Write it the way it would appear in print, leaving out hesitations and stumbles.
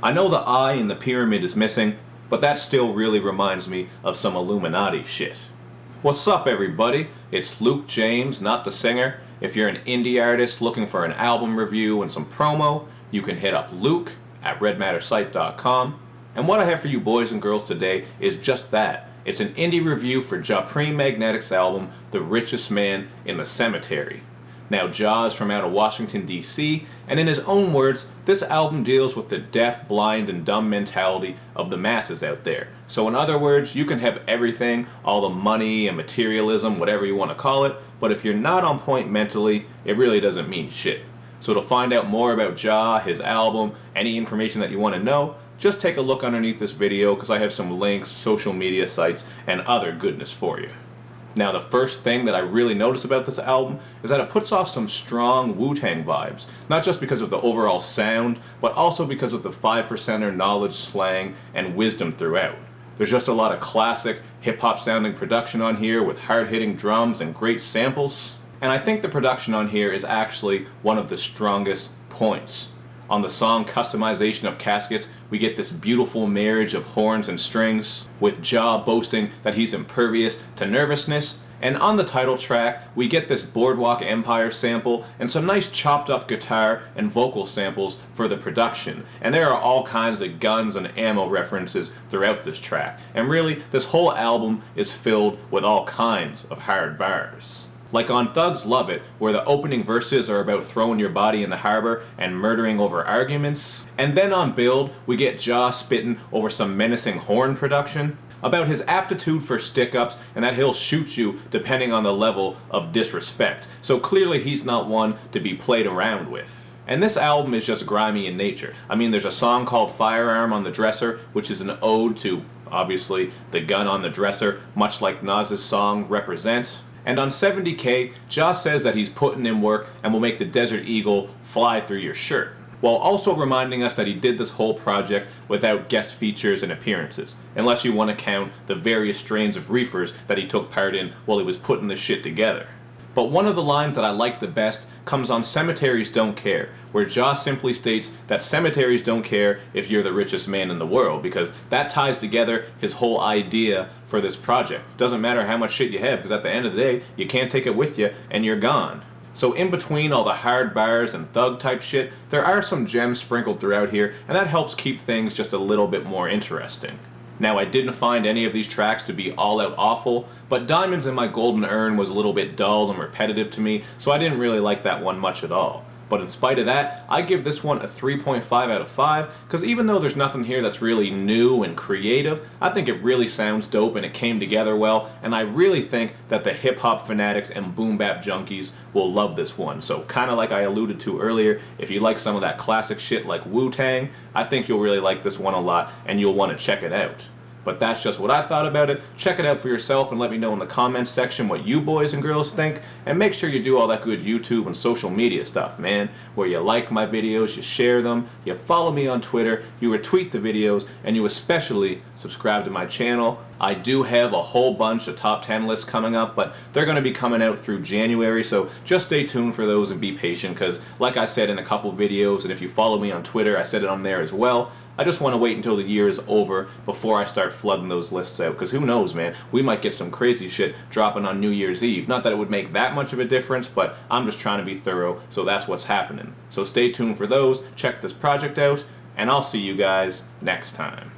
I know the eye in the pyramid is missing, but that still really reminds me of some Illuminati shit. What's up everybody? It's Luke James, not the singer. If you're an indie artist looking for an album review and some promo, you can hit up Luke at redmattersite.com. And what I have for you boys and girls today is just that. It's an indie review for Japreme Magnetics' album, The Richest Man in the Cemetery. Now, Ja is from out of Washington, D.C., and in his own words, this album deals with the deaf, blind, and dumb mentality of the masses out there. So in other words, you can have everything, all the money and materialism, whatever you want to call it, but if you're not on point mentally, it really doesn't mean shit. So to find out more about Ja, his album, any information that you want to know, just take a look underneath this video because I have some links, social media sites, and other goodness for you. Now, the first thing that I really notice about this album is that it puts off some strong Wu-Tang vibes, not just because of the overall sound, but also because of the 5%er knowledge, slang, and wisdom throughout. There's just a lot of classic hip-hop sounding production on here with hard-hitting drums and great samples, and I think the production on here is actually one of the strongest points. On the song Customization of Caskets, we get this beautiful marriage of horns and strings, with Ja boasting that he's impervious to nervousness, and on the title track, we get this Boardwalk Empire sample and some nice chopped up guitar and vocal samples for the production. And there are all kinds of guns and ammo references throughout this track. And really, this whole album is filled with all kinds of hard bars. Like on Thugs Love It, where the opening verses are about throwing your body in the harbor and murdering over arguments. And then on Build, we get Ja spitting over some menacing horn production, about his aptitude for stick-ups and that he'll shoot you depending on the level of disrespect. So clearly he's not one to be played around with. And this album is just grimy in nature. I mean, there's a song called Firearm on the dresser, which is an ode to, obviously, the gun on the dresser, much like Nas's song Represent. And on 70K, Ja says that he's putting in work and will make the Desert Eagle fly through your shirt, while also reminding us that he did this whole project without guest features and appearances, unless you want to count the various strains of reefers that he took part in while he was putting this shit together. But one of the lines that I like the best comes on Cemeteries Don't Care, where Ja simply states that cemeteries don't care if you're the richest man in the world, because that ties together his whole idea for this project. Doesn't matter how much shit you have, because at the end of the day, you can't take it with you and you're gone. So in between all the hard bars and thug type shit, there are some gems sprinkled throughout here, and that helps keep things just a little bit more interesting. Now, I didn't find any of these tracks to be all out awful, but Diamonds in My Golden Urn was a little bit dull and repetitive to me, so I didn't really like that one much at all. But in spite of that, I give this one a 3.5 out of 5, because even though there's nothing here that's really new and creative, I think it really sounds dope and it came together well, and I really think that the hip-hop fanatics and boom-bap junkies will love this one. So kinda like I alluded to earlier, if you like some of that classic shit like Wu-Tang, I think you'll really like this one a lot, and you'll want to check it out. But that's just what I thought about it. Check it out for yourself and let me know in the comments section what you boys and girls think. And make sure you do all that good YouTube and social media stuff, man. Where you like my videos, you share them, you follow me on Twitter, you retweet the videos, and you especially subscribe to my channel. I do have a whole bunch of top 10 lists coming up, but they're going to be coming out through January, so just stay tuned for those and be patient, because like I said in a couple videos, and if you follow me on Twitter, I said it on there as well, I just want to wait until the year is over before I start flooding those lists out, because who knows, man, we might get some crazy shit dropping on New Year's Eve. Not that it would make that much of a difference, but I'm just trying to be thorough, so that's what's happening. So stay tuned for those, check this project out, and I'll see you guys next time.